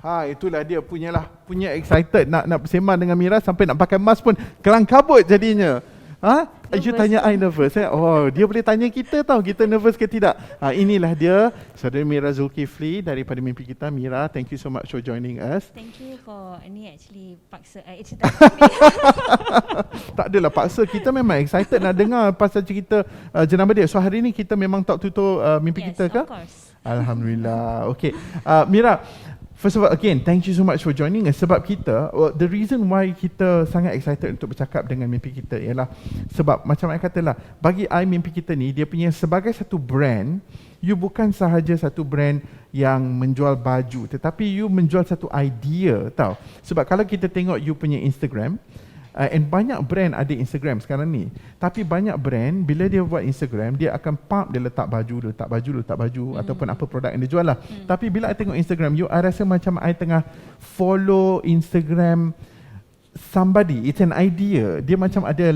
Itulah dia punya excited nak bersembang dengan Mira sampai nak pakai mask pun kelang kabut jadinya. You tanya I nervous dia boleh tanya kita tahu kita nervous ke tidak. Inilah dia saudara Mira Zulkifli daripada Mimpi Kita. Mira, thank you so much for joining us. Thank you for ni actually paksa Tak adalah paksa, kita memang excited nak dengar pasal cerita jenama dia. So hari ni kita memang talk tutur Mimpi Kita ke? Yes, of course. Alhamdulillah. Okay, Mira, first of all, again, thank you so much for joining us. Sebab kita, the reason why kita sangat excited untuk bercakap dengan Mimpi Kita ialah sebab macam I katalah, bagi I Mimpi Kita ni, dia punya sebagai satu brand, you bukan sahaja satu brand yang menjual baju, tetapi you menjual satu idea, tau. Sebab kalau kita tengok you punya Instagram, and banyak brand ada Instagram sekarang ni. Tapi banyak brand bila dia buat Instagram, dia akan pump, dia letak baju ataupun apa produk yang dia jual lah. Tapi bila I tengok Instagram you, I rasa macam I tengah follow Instagram somebody. It's an idea. Dia macam ada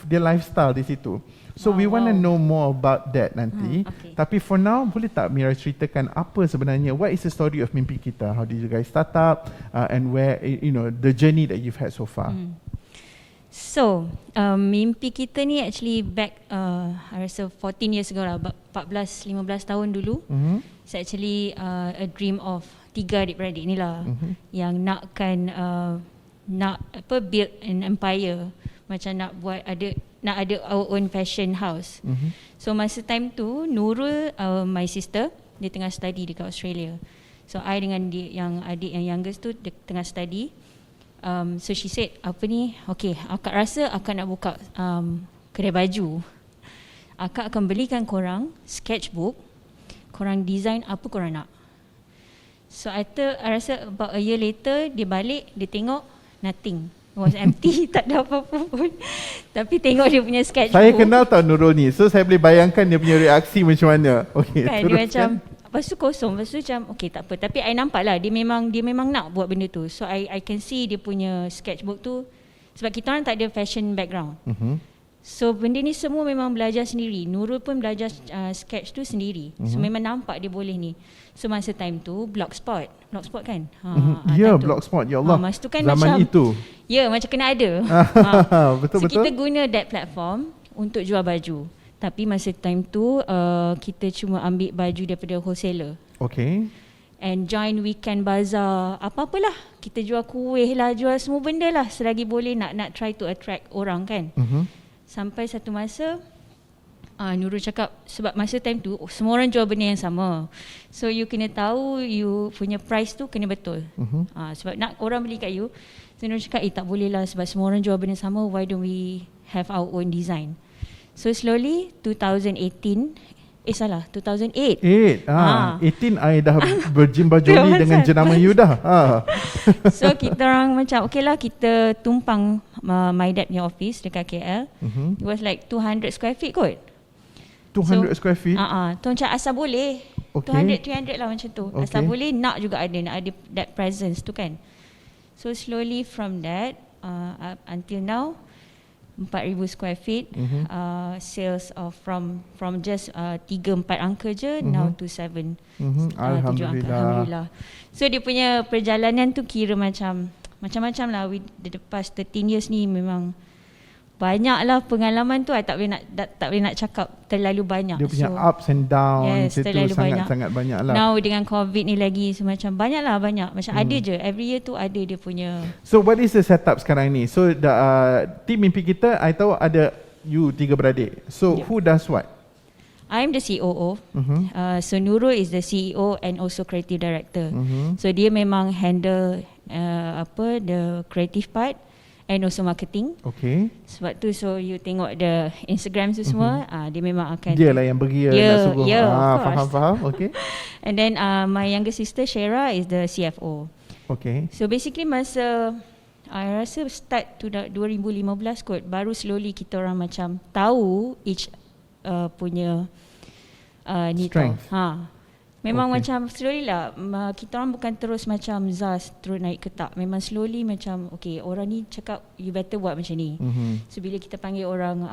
dia lifestyle di situ. So we want to know more about that nanti. Okay. Tapi for now, boleh tak Mira ceritakan apa sebenarnya, what is the story of Mimpi Kita? How did you guys start up and where, the journey that you've had so far? So, Mimpi Kita ni actually back I rasa 14 years ago lah, 14-15 tahun dulu. It's actually a dream of 3 adik-beradik ni lah, yang nakkan build an empire, macam nak ada our own fashion house. So masa time tu Nurul, my sister, dia tengah study dekat Australia. So I dengan dia, yang adik yang youngest tu, dia tengah study. So she said, okay, akak rasa akak nak buka kedai baju. Akak akan belikan korang sketchbook, korang design apa korang nak. So I rasa about a year later, dia balik, dia tengok nothing, it was empty. Tak ada apa-apa pun. Tapi tengok dia punya sketchbook, saya kenal tau Nurul ni, so saya boleh bayangkan dia punya reaksi macam mana. Okay, kan, dia macam lepas tu kosong, lepas tu macam okay tak apa. Tapi I nampak lah dia memang nak buat benda tu. So I can see dia punya sketchbook tu, sebab kita orang tak ada fashion background. So benda ni semua memang belajar sendiri. Nurul pun belajar sketch tu sendiri. So memang nampak dia boleh ni. So masa time tu Blogspot kan. Ya, Blogspot, ya Allah. Masa tu kan zaman macam itu. Ya, macam kena ada. Betul-betul. So kita guna that platform untuk jual baju. Tapi masa time tu kita cuma ambil baju daripada wholesaler. Okay. And join weekend bazaar, apa-apalah. Kita jual kuih lah, jual semua benda lah selagi boleh, nak try to attract orang kan. Sampai satu masa Nurul cakap, sebab masa time tu semua orang jual benda yang sama. So you kena tahu you punya price tu kena betul. Sebab nak orang beli kat you. So Nurul cakap, tak boleh lah sebab semua orang jual benda sama, why don't we have our own design. So slowly 2008 2008 18 I dah berjimba joli dengan jenama you dah. So kita orang macam okay lah, kita tumpang my dad punya office dekat KL. It was like 200 square feet kot. 200 square feet? Tu macam asal boleh, 200-300 lah macam tu. Asal boleh, nak ada that presence tu kan. So slowly from that until now 4,000 square feet, sales of from just 3-4 angka je, now to 7 7 angka. Alhamdulillah. So dia punya perjalanan tu kira macam-macam lah. The past 13 years ni memang banyak lah pengalaman tu. I tak boleh nak cakap terlalu banyak. Dia punya ups and downs. Yes, terlalu sangat banyak lah. Now dengan COVID ni lagi, semacam banyak. Macam ada je, every year tu ada dia punya. So what is the setup sekarang ni? So team Mimpi Kita, I tahu ada you 3 beradik. So who does what? I'm the COO. So Nurul is the CEO and also creative director. So dia memang handle the creative part and also marketing. Okay. Sebab tu so you tengok the Instagram tu semua, dia memang akan, dia lah yang pergi nak suruh. Faham. Okay. And then my younger sister Shera is the CFO. Okay. So basically masa I rasa start to 2015 kot, baru slowly kita orang macam tahu each punya strength. Memang macam slowly lah, kita orang bukan terus macam Zaz terus naik ke tak. Memang slowly macam okay, orang ni cakap you better buat macam ni. So bila kita panggil orang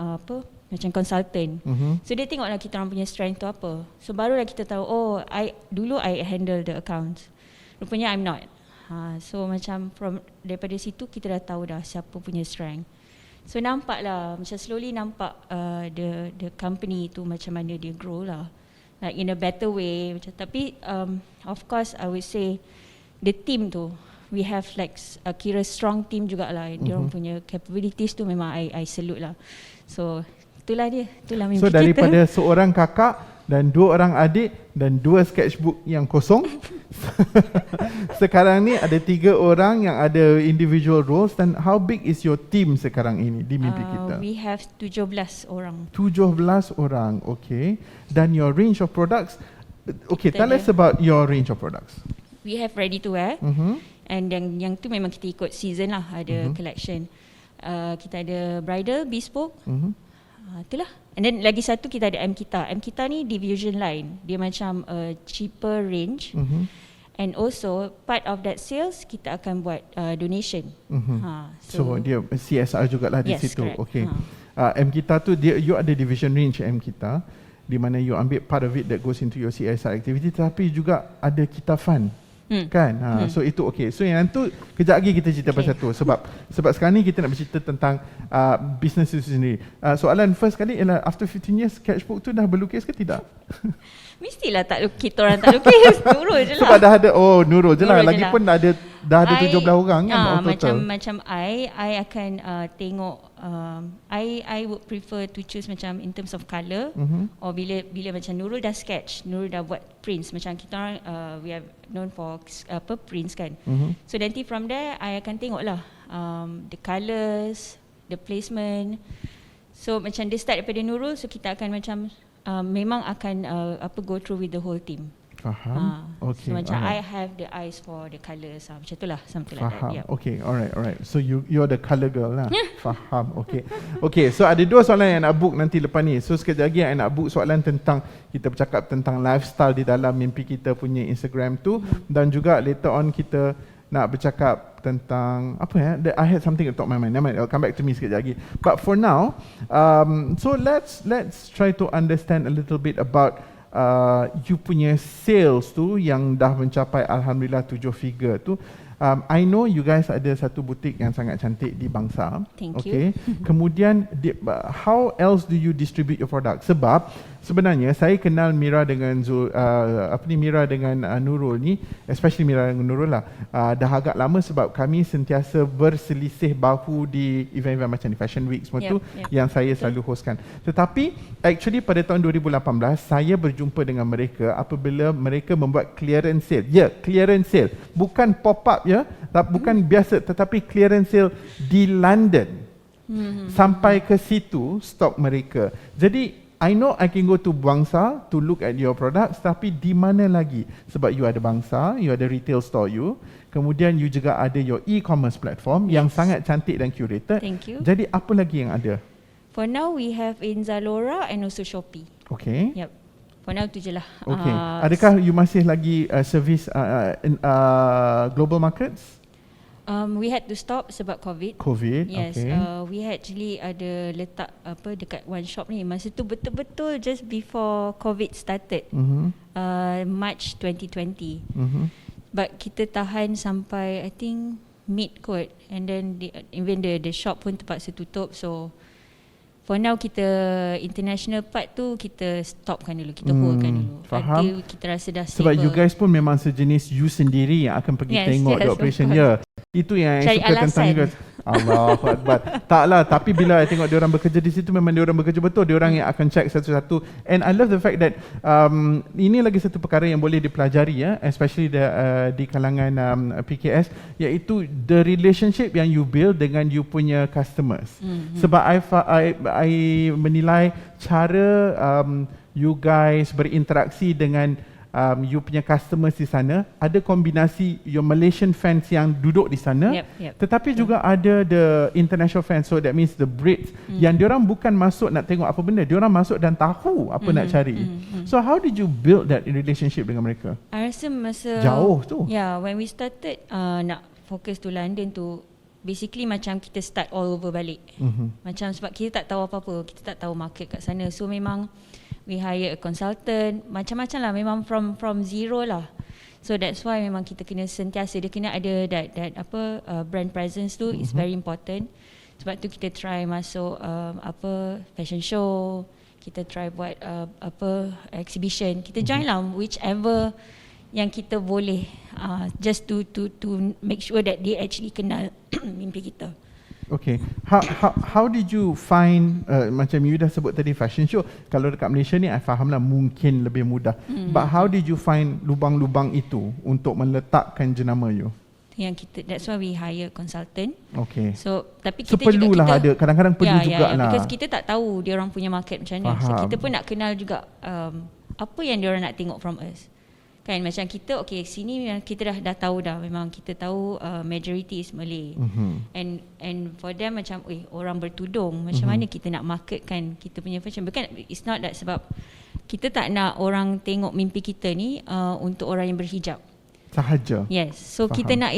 macam consultant, so dia tengoklah kita orang punya strength tu apa. So barulah kita tahu, dulu I handle the accounts. rupanya I'm not. So macam daripada situ kita dah tahu dah siapa punya strength. So nampak lah, macam slowly nampak the company tu macam mana dia grow lah, like in a better way. Macam, tapi of course I would say the team tu, we have like kira strong team jugalah. Diorang punya capabilities tu memang I salute lah. So itulah mimpi So kita. daripada seorang kakak dan 2 orang adik dan 2 sketchbook yang kosong, sekarang ni ada 3 orang yang ada individual roles. Dan how big is your team sekarang ini di mimpi kita? We have 17 orang. 17 orang, okay. Dan your range of products, okay, tell us about your range of products. We have ready to wear, and yang tu memang kita ikut season lah, ada collection. Kita ada bridal, bespoke, itulah. And then lagi satu kita ada M Kita ni division line, dia macam cheaper range. And also part of that sales kita akan buat donation. So dia CSR jugalah di situ. Correct. Okay. M Kita tu you ada division range M Kita, di mana you ambil part of it that goes into your CSR activity, tapi juga ada Kita Fund. Kan? So itu okay. So yang tu kejap lagi kita cerita pasal tu, sebab sekarang ni kita nak bercerita tentang business itu sendiri. Soalan first kali ialah, after 15 years sketchbook tu dah berlukis ke tidak? Mestilah tak lukis, kita orang tak lukis. Nurul je lah. Sebab dah ada, Nurul je lah. Lagipun dah ada 17 orang kan. Macam I akan tengok, I would prefer to choose macam in terms of colour, or bila macam Nurul dah sketch, Nurul dah buat prints, macam kita orang we have known for prints kan. So nanti from there I akan tengok lah the colours, the placement. So macam dia start daripada Nurul, so kita akan macam memang akan go through with the whole team. Faham. Okay. So macam I have the eyes for the colours, macam itulah, something like that. Faham. Okay, alright. So you're the colour girl lah. Faham. Okay, so ada 2 soalan yang nak book nanti lepas ni. So sekejap lagi yang nak book soalan tentang, kita bercakap tentang lifestyle di dalam mimpi kita punya Instagram tu, dan juga later on kita nak bercakap tentang apa ya? I had something to talk my mind. I'll come back to me sekejap lagi. But for now, so let's try to understand a little bit about you punya sales tu yang dah mencapai alhamdulillah 7 figure tu. I know you guys ada satu butik yang sangat cantik di Bangsa. Thank you. Kemudian how else do you distribute your product? Sebab sebenarnya saya kenal Mira dengan Mira dengan Nurul ni, especially Mira dengan Nurul lah, dah agak lama, sebab kami sentiasa berselisih bahu di event-event macam ni, Fashion Week semua tu yang saya selalu hostkan. Tetapi actually pada tahun 2018 saya berjumpa dengan mereka apabila mereka membuat clearance sale. Clearance sale, bukan pop-up bukan biasa, tetapi clearance sale di London. Sampai ke situ stok mereka. Jadi I know I can go to Bangsa to look at your products, tapi di mana lagi? Sebab you ada Bangsa, you ada retail store you, kemudian you juga ada your e-commerce platform yang sangat cantik dan curated. Thank you. Jadi apa lagi yang ada? For now we have in Zalora and also Shopee. Okay. Yep. For now tu je lah. Okay. Adakah you masih lagi service in global markets? We had to stop sebab COVID. Yes. Okay. We actually ada letak dekat one shop ni. Masa tu betul-betul just before COVID started. March 2020. But kita tahan sampai I think mid kot, and then even the shop pun terpaksa tutup. So for now kita international part tu kita stopkan dulu, kita holdkan dulu. Faham. Until kita rasa dah stable. Sebab you guys pun memang sejenis you sendiri yang akan pergi tengok the operation. Itu yang cari suka tentang you guys. Allahu Akbar. Taklah, tapi bila I tengok diorang bekerja di situ, memang diorang bekerja betul. Diorang yang akan check satu-satu. And I love the fact that ini lagi satu perkara yang boleh dipelajari, especially di kalangan PKS, iaitu the relationship yang you build dengan you punya customers. Sebab I menilai cara you guys berinteraksi dengan you punya customers di sana, ada kombinasi your Malaysian fans yang duduk di sana, tetapi juga ada the international fans. So that means the Brits yang diorang bukan masuk nak tengok apa benda, diorang masuk dan tahu apa nak cari. So how did you build that relationship dengan mereka? I rasa masa jauh tu. When we started nak fokus to London tu, basically macam kita start all over balik. Macam sebab kita tak tahu apa-apa, kita tak tahu market kat sana. So memang we hire a consultant, macam-macam lah, memang from zero lah. So that's why memang kita kena sentiasa, dia kena ada that brand presence tu is very important. Sebab tu kita try masuk fashion show, kita try buat exhibition, kita join lah whichever yang kita boleh, just to make sure that they actually kenal mimpi kita. Okay, how did you find, macam you dah sebut tadi fashion show, kalau dekat Malaysia ni I faham lah mungkin lebih mudah, but how did you find lubang-lubang itu untuk meletakkan jenama you? Yang kita, that's why we hire consultant. Okay. So tapi kita perlulah juga ada, kadang-kadang perlu jugalah. Because kita tak tahu dia orang punya market macam mana. So kita pun nak kenal juga apa yang dia orang nak tengok from us. Kan macam kita, okay, sini kita dah tahu dah, memang kita tahu majority is Malay. And for them macam orang bertudung, macam mana kita nak marketkan kita punya fashion. Bukan, it's not that, sebab kita tak nak orang tengok mimpi kita ni untuk orang yang berhijab sahaja. Yes, so kita nak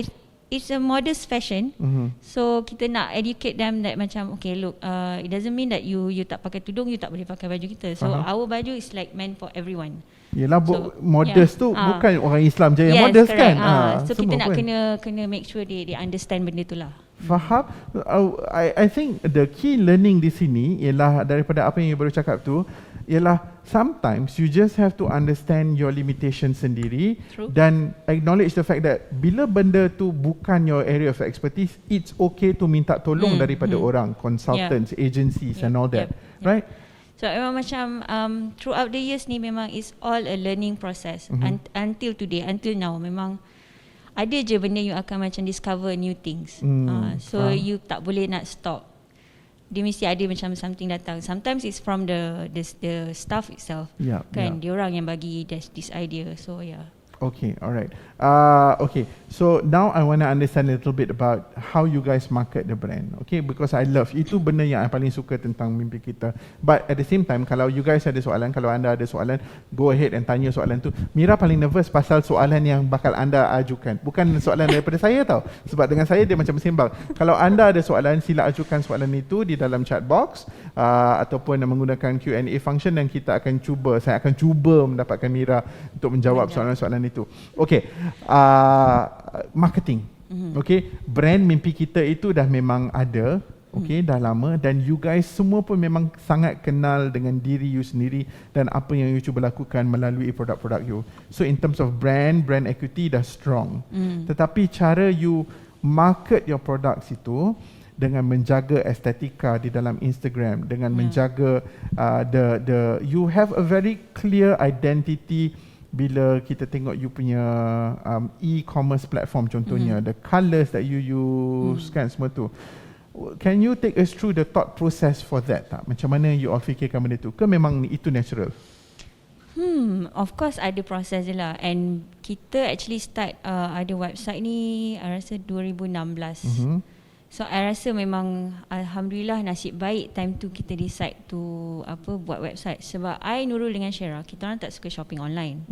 it's a modest fashion. So kita nak educate them that macam, okay look, it doesn't mean that you tak pakai tudung you tak boleh pakai baju kita. So our baju is like meant for everyone. Yelah, modest tu bukan orang Islam je yang modest, correct. kan. So kita nak kena make sure they understand benda tu lah. Faham. I think the key learning di sini ialah daripada apa yang you baru cakap tu, ialah sometimes you just have to understand your limitation sendiri. True. Dan acknowledge the fact that bila benda tu bukan your area of expertise, it's okay to minta tolong daripada orang, consultants, agencies and all that. Right? So memang macam throughout the years ni memang it's all a learning process. Until today, until now, memang ada je benda you akan macam discover new things. So you tak boleh nak stop. Dia mesti ada macam something datang. Sometimes it's from the staff itself. Kan, dia orang yang bagi this idea. So Okay, alright. Okay, so now I want to understand a little bit about how you guys market the brand. Okay, because I love, itu benda yang I paling suka tentang mimpi kita. But at the same time, kalau you guys ada soalan, kalau anda ada soalan, go ahead and tanya soalan tu. Mira paling nervous pasal soalan yang bakal anda ajukan. Bukan soalan daripada saya tau. Sebab dengan saya dia macam sembang. Kalau anda ada soalan, sila ajukan soalan itu di dalam chat box ataupun menggunakan Q&A function, dan saya akan cuba mendapatkan Mira untuk menjawab soalan-soalan itu. Okay, marketing. Okay, brand mimpi kita itu dah memang ada, okay, dah lama, dan you guys semua pun memang sangat kenal dengan diri you sendiri dan apa yang you cuba lakukan melalui produk-produk you. So in terms of brand equity dah strong. Tetapi cara you market your products itu dengan menjaga estetika di dalam Instagram, dengan menjaga you have a very clear identity. Bila kita tengok you punya e-commerce platform contohnya, the colours that you use, kan, semua tu. Can you take us through the thought process for that tak? Macam mana you all fikirkan benda tu? Ke memang itu natural? Of course ada proses je lah. And kita actually start ada website ni I rasa 2016. So I rasa memang alhamdulillah nasib baik time tu kita decide to buat website. Sebab I, Nurul dengan Syera, kita orang tak suka shopping online.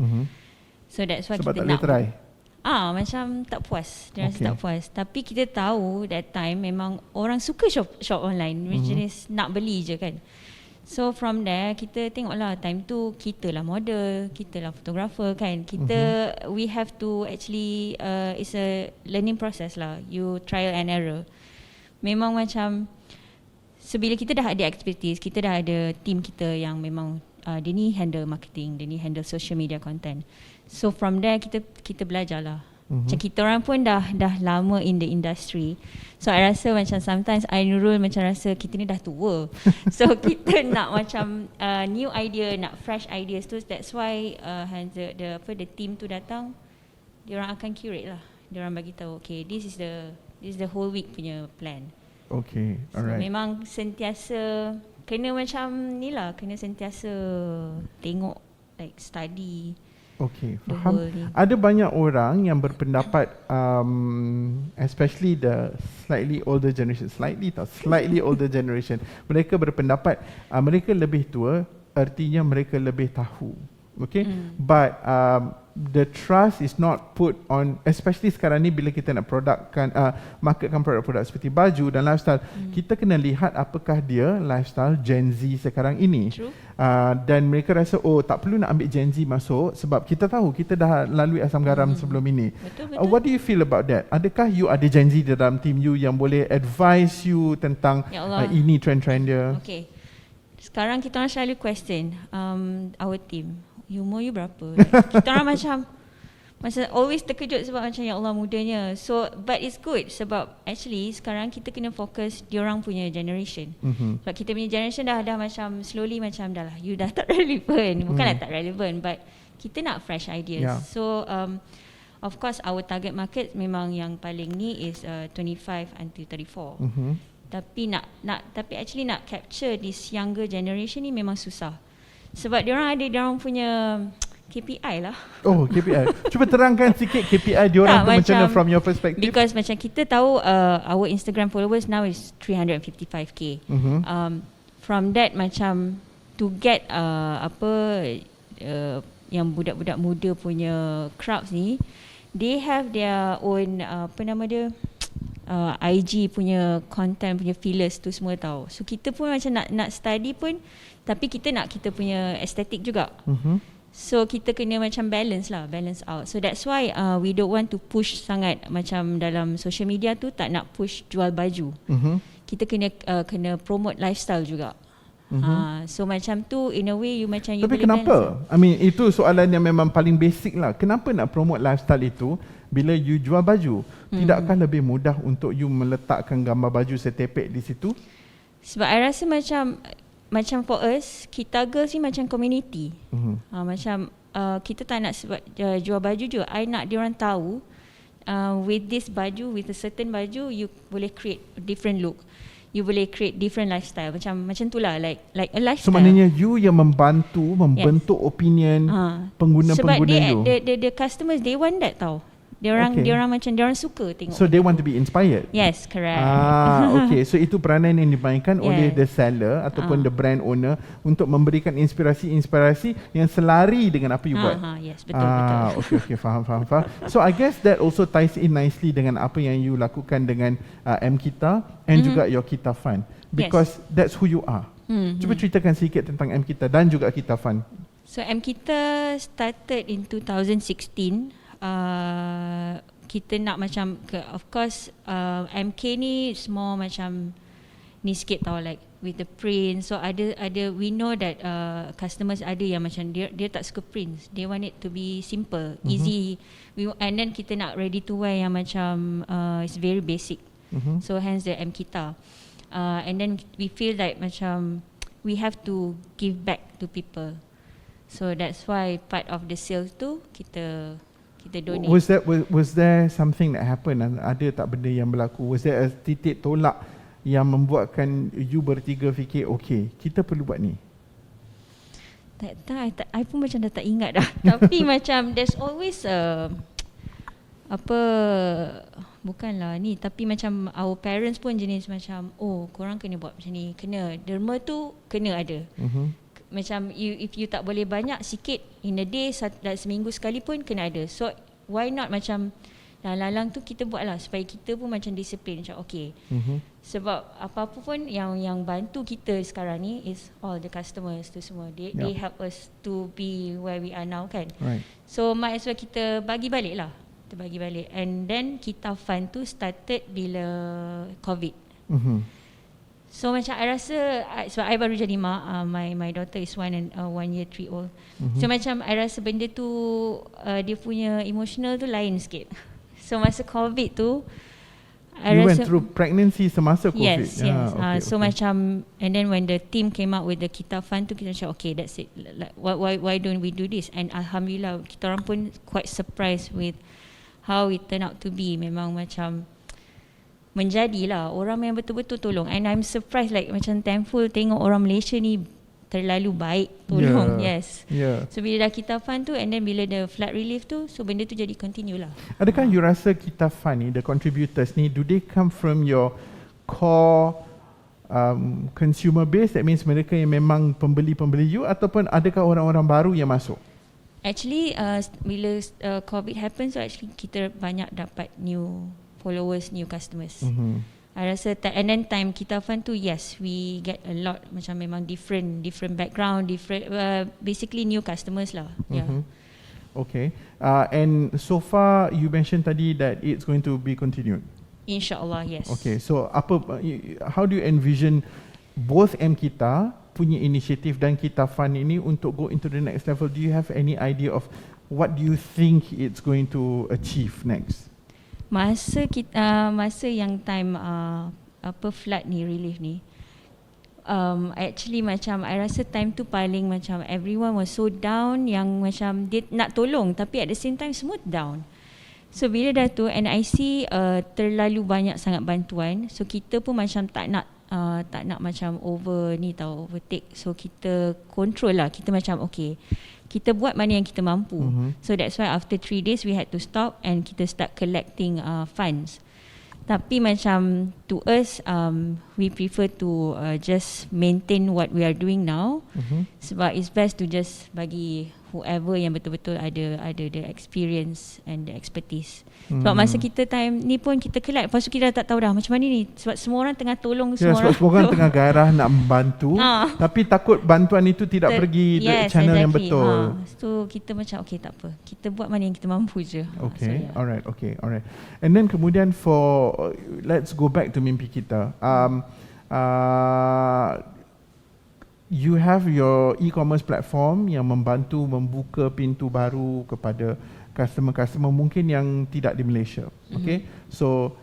So that's why sebab kita tak boleh try. Macam tak puas. Dia rasa tak puas. Tapi kita tahu that time memang orang suka shop online, which is nak beli je kan. So from there kita tengoklah time tu kita lah model, kita lah photographer kan. Kita we have to actually it's a learning process lah. You trial and error. Memang macam sebila kita dah ada expertise, kita dah ada team kita yang memang dia ni handle marketing, dia ni handle social media content. So from there kita belajar lah. Macam kita orang pun dah lama in the industry. So I rasa macam sometimes I, Nurul, macam rasa kita ni dah tua. So kita nak macam new idea, nak fresh ideas tu. That's why the team tu datang, dia orang akan curate lah. Dia orang bagi tahu, okay, this is the whole week punya plan. Okay, alright. So memang sentiasa kena macam ni lah, kena sentiasa tengok, like study. Okay, faham. Ada banyak orang yang berpendapat, especially the slightly older generation, slightly older generation, mereka berpendapat mereka lebih tua, artinya mereka lebih tahu. Okay, but the trust is not put on, especially sekarang ni bila kita nak marketkan produk-produk seperti baju dan lifestyle, kita kena lihat apakah dia lifestyle Gen Z sekarang ini. True. Dan mereka rasa tak perlu nak ambil Gen Z masuk sebab kita tahu kita dah lalui asam garam sebelum ini. Betul. What do you feel about that? Adakah you ada Gen Z dalam team you yang boleh advise you tentang ini trend-trend dia? Okay. Sekarang kita orang selalu question our team, umur you berapa? Like, kita orang macam always terkejut sebab macam ya Allah mudanya. So but it's good sebab actually sekarang kita kena fokus diorang punya generation. Sebab kita punya generation dah macam slowly macam dah lah, you dah tak relevant. Bukanlah tak relevant, but kita nak fresh ideas. So of course our target market memang yang paling ni is 25 until 34. Tapi tapi actually nak capture this younger generation ni memang susah. Sebab diorang ada diorang punya KPI lah. Oh, KPI. Cuba terangkan sikit KPI diorang tu macam mana from your perspective. Because macam kita tahu our Instagram followers now is 355k. From that macam to get yang budak-budak muda punya crowds ni, they have their own IG punya content punya feelers tu semua tahu. So kita pun macam nak study pun, tapi kita nak kita punya estetik juga. So kita kena macam balance out. So that's why we don't want to push sangat macam dalam social media tu, tak nak push jual baju. Kita kena promote lifestyle juga. So macam tu in a way you macam you tapi boleh kenapa? balance. I mean itu soalan yang memang paling basic lah. Kenapa nak promote lifestyle itu bila you jual baju? Tidakkah lebih mudah untuk you meletakkan gambar baju setepek di situ? Sebab I rasa macam for us, kita girls ni macam community. Macam kita tak nak sebab jual baju je. I nak diorang tahu with this baju, with a certain baju, you boleh create a different look. You boleh create different lifestyle. Macam tu lah, like a lifestyle. So maknanya you yang membentuk opinion pengguna-pengguna you. Sebab the customers, they want that tau. Diorang macam diorang suka tengok. So they want to be inspired. Yes, correct. Okay. So itu peranan yang dimainkan oleh the seller ataupun the brand owner untuk memberikan inspirasi yang selari dengan apa you buat. Yes, betul. Okay, faham. So I guess that also ties in nicely dengan apa yang you lakukan dengan M Kita and juga your Kita Fund, because that's who you are. Cuba ceritakan sikit tentang M Kita dan juga Kita Fund. So M Kita started in 2016. Kita nak macam of course MK ni semua macam ni sikit tau, like with the print. So ada we know that customers ada yang macam dia tak suka print, they want it to be simple, easy. And then kita nak ready to wear yang macam it's very basic. So hence the M Kita. And then we feel like macam we have to give back to people. So that's why part of the sales tu kita donate. Was there something that happened? Ada tak benda yang berlaku? Was there a titik tolak yang membuatkan you bertiga fikir okay, kita perlu buat ni? I pun macam dah tak ingat dah. Tapi macam there's always bukanlah ni, tapi macam our parents pun jenis macam korang kena buat macam ni, kena derma tu kena ada. Macam if you tak boleh banyak, sikit in a day, seminggu sekali pun kena ada. So why not macam lalang tu kita buat lah supaya kita pun macam disiplin macam okay. Sebab apa-apa pun yang bantu kita sekarang ni is all the customers tu semua. They help us to be where we are now kan. Right. So might as well kita bagi balik lah. And then Kita Fund tu started bila COVID. So macam I rasa sebab I baru jadi mak, my daughter is 1 year 3 old. So macam I rasa benda tu dia punya emotional tu lain sikit. So masa COVID tu you went through pregnancy semasa COVID. Yes. So macam, and then when the team came out with the Kita Fund tu, kita macam okay, that's it. Like, why don't we do this? And alhamdulillah kita orang pun quite surprised with how it turned out to be. Memang macam menjadilah orang yang betul-betul tolong. And I'm surprised, like macam thankful tengok orang Malaysia ni terlalu baik tolong. So bila dah Kita Fund tu, and then bila the flood relief tu, so benda tu jadi continue lah. Adakah you rasa Kita Fund ni, the contributors ni, do they come from your core consumer base? That means mereka yang memang pembeli-pembeli you, ataupun adakah orang-orang baru yang masuk? Actually bila COVID happen, so actually kita banyak dapat new followers, new customers. I rasa and then time kita fun tu, yes, we get a lot macam memang different background, different basically new customers lah. Yeah. Okay. And so far you mentioned tadi that it's going to be continued. InsyaAllah, yes. Okay. So how do you envision both kita punya inisiatif dan kita fund ini untuk go into the next level? Do you have any idea of what do you think it's going to achieve next? Masa yang time flood ni, relief ni, actually macam I rasa time tu paling macam everyone was so down, yang macam dia nak tolong tapi at the same time semua down. So bila dah tu, and I see terlalu banyak sangat bantuan, so kita pun macam tak nak macam overtake. So kita control lah, kita macam okay, kita buat mana yang kita mampu. So that's why after 3 days we had to stop and kita start collecting funds. Tapi macam to us, we prefer to just maintain what we are doing now. Sebab it's best to just bagi whoever yang betul-betul ada the experience and the expertise. Sebab masa kita time ni pun kita collect, lepas tu kita dah tak tahu dah macam mana ni, sebab semua orang tengah tolong, sebab semua orang tengah gairah nak membantu, tapi takut bantuan itu tidak pergi channel yang betul. So kita macam okay, tak apa, kita buat mana yang kita mampu je. Okay, alright. And then kemudian let's go back to mimpi kita. You have your e-commerce platform yang membantu membuka pintu baru kepada customer mungkin yang tidak di Malaysia. Okay, so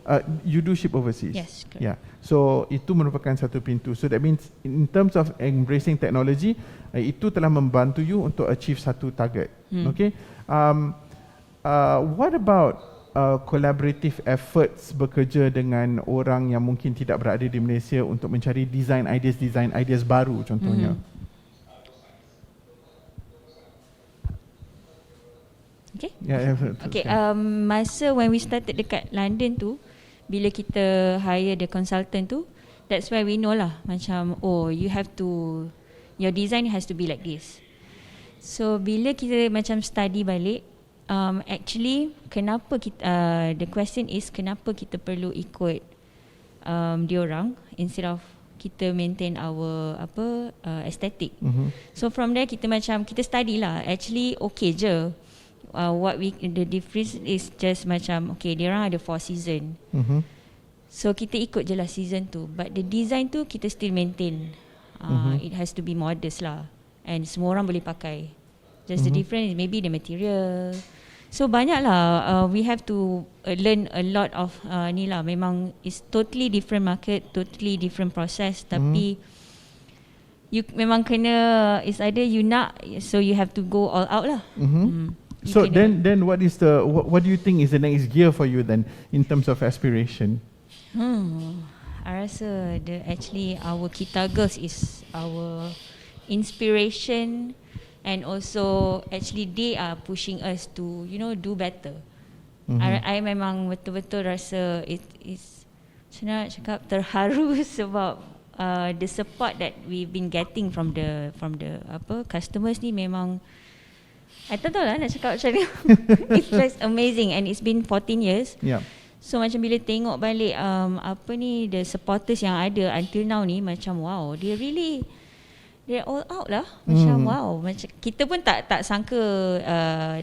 you do ship overseas. Yes, correct. Yeah, so itu merupakan satu pintu. So that means in terms of embracing technology, itu telah membantu you untuk achieve satu target. Okay, what about collaborative efforts bekerja dengan orang yang mungkin tidak berada di Malaysia untuk mencari design ideas baru contohnya? Okay. Okay. Masa when we started dekat London tu, bila kita hire the consultant tu, that's why we know lah macam your design has to be like this. So bila kita macam study balik, actually kenapa kita the question is kenapa kita perlu ikut diorang instead of kita maintain our aesthetic. So from there kita study lah, actually okay je. The difference is just macam okay, diorang ada 4 season. So kita ikut je lah season tu, but the design tu kita still maintain. It has to be modest lah, and semua orang boleh pakai. Just the difference is maybe the material. So banyak lah, we have to learn a lot of ni lah. Memang it's totally different market, totally different process. Tapi you memang kena, it's either you nak, so you have to go all out lah. So then what do you think is the next gear for you then in terms of aspiration? I rasa actually our Kita Girls is our inspiration, and also actually they are pushing us to do better. I memang betul-betul rasa it's macam nak cakap, terharu sebab the support that we've been getting from the customers ni memang I tak tahu lah nak cakap macam ni. It's just amazing, and it's been 14 years. Yeah. So macam bila tengok balik the supporters yang ada until now ni, macam wow, they're all out lah. Macam wow, macam kita pun tak sangka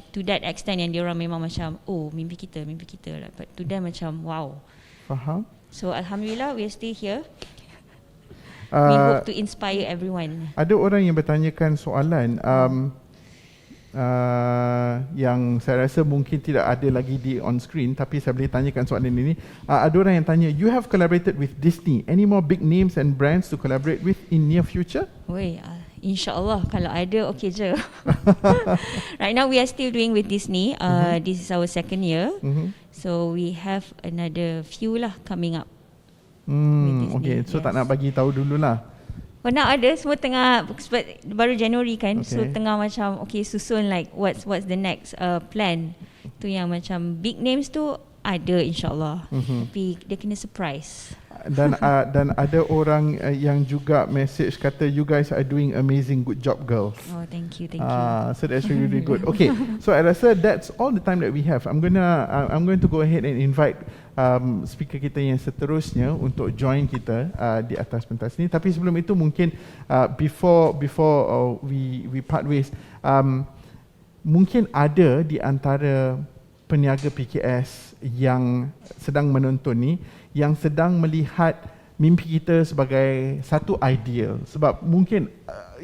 to that extent yang diorang memang macam mimpi kita lah. But to them macam wow. Faham. So alhamdulillah we're still here. We hope to inspire everyone. Ada orang yang bertanyakan soalan yang saya rasa mungkin tidak ada lagi di on screen, tapi saya boleh tanyakan soalan ini. Ada orang yang tanya, you have collaborated with Disney. Any more big names and brands to collaborate with in near future? InsyaAllah kalau ada okay je. Right now we are still doing with Disney. This is our 2nd year. So we have another few lah coming up. Okay, so yes. Tak nak bagi tahu dululah. Nak ada, semua tengah, baru January kan, so tengah macam okay susun like what's the next plan. Tu yang macam big names tu ada insyaAllah, tapi dia kena surprise. dan ada orang yang juga message kata you guys are doing amazing, good job girls. Oh, thank you. So that's really, really good. Okay, so I rasa that's all the time that we have. I'm going to go ahead and invite speaker kita yang seterusnya untuk join kita di atas pentas ni. Tapi sebelum itu mungkin before we part ways, mungkin ada di antara peniaga PKS yang sedang menonton ni, yang sedang melihat mimpi kita sebagai satu ideal. Sebab mungkin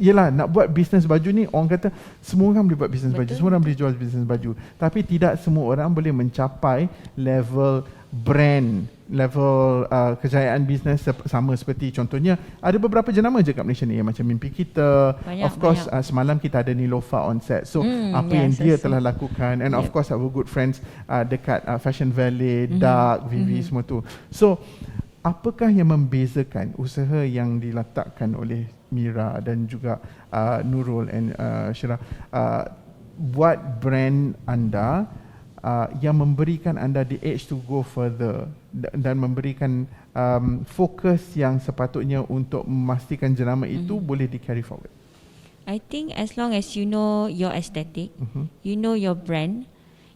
yelah, nak buat bisnes baju ni, orang kata semua orang boleh buat bisnes baju, semua orang boleh jual bisnes baju, tapi tidak semua orang boleh mencapai level brand, level kejayaan bisnes sama seperti contohnya ada beberapa jenama je kat Malaysia ni, macam Mimpi Kita, of course semalam kita ada Nilofa on set, so apa yang dia telah lakukan, and of course our good friends dekat Fashion Valley, Dark, Vivi, semua tu. So apakah yang membezakan usaha yang diletakkan oleh Mira dan juga Nurul and Syirah, buat brand anda yang memberikan anda the edge to go further dan memberikan fokus yang sepatutnya untuk memastikan jenama itu boleh di carry forward? I think as long as you know your aesthetic, you know your brand,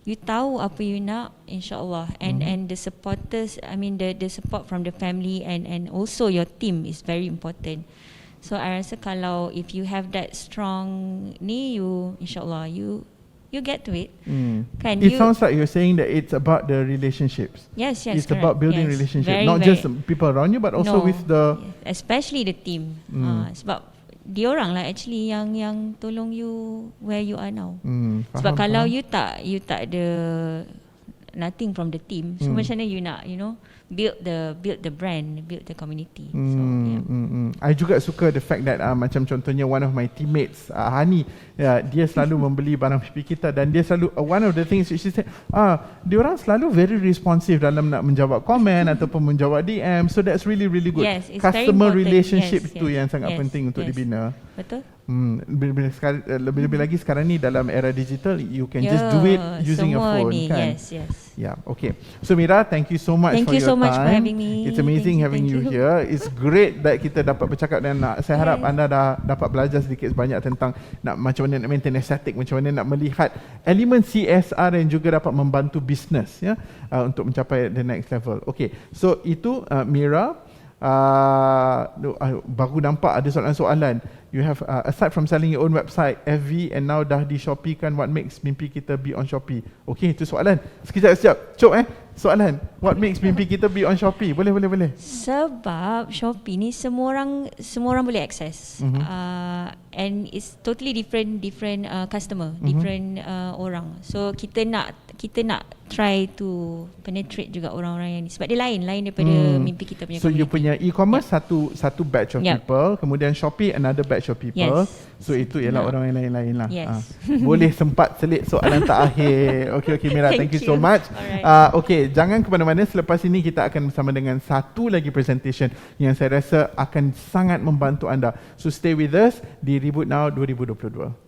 you tahu apa you nak, insyaAllah, and the supporters, I mean the support from the family and also your team is very important. So I rasa kalau if you have that strong ni, you insyaAllah you get to it. Kan, it sounds like you're saying that it's about the relationships. Yes, it's correct. about building relationships, not just people around you, but also with the especially the team. Sebab diorang lah actually yang tolong you where you are now. Sebab kalau you tak ada nothing from the team, so macam mana you nak build the brand, build the community. So I juga suka the fact that macam contohnya one of my teammates, Hani, dia selalu membeli barang pipi kita, dan dia selalu one of the things she said, diorang selalu very responsive dalam nak menjawab komen ataupun menjawab DM. So that's really, really good. Yes, customer relationship itu yang sangat penting untuk dibina. Betul. Lebih-lebih lagi sekarang ni dalam era digital, you can just do it using your phone, kan? Yes. Yeah, okay. So Mira, thank you so much for your time. Much for having me. It's amazing having you here. It's great that kita dapat bercakap, dan saya harap anda dah dapat belajar sedikit sebanyak tentang macam mana nak maintain estetik, macam mana nak melihat elemen CSR dan juga dapat membantu bisnes untuk mencapai the next level. Okay, so itu Mira. Baru nampak ada soalan-soalan. You have aside from selling your own website, FV, and now dah di Shopee kan, what makes Mimpi Kita be on Shopee? Okay, itu soalan. Sekejap. Cop soalan. What makes Mimpi Kita be on Shopee? Boleh. Sebab Shopee ni semua orang boleh access. And it's totally different customer, different orang. So kita nak try to penetrate juga orang-orang yang ni, sebab dia lain daripada Mimpi Kita punya. So you punya e-commerce satu batch of people, kemudian Shopee another batch of people. So itu ialah orang yang lain-lain lah. Boleh sempat selit soalan tak akhir. Okay Mira, thank you so much. Okay, jangan ke mana-mana. Selepas ini kita akan bersama dengan satu lagi presentation yang saya rasa akan sangat membantu anda. So stay with us di Reboot Now 2022.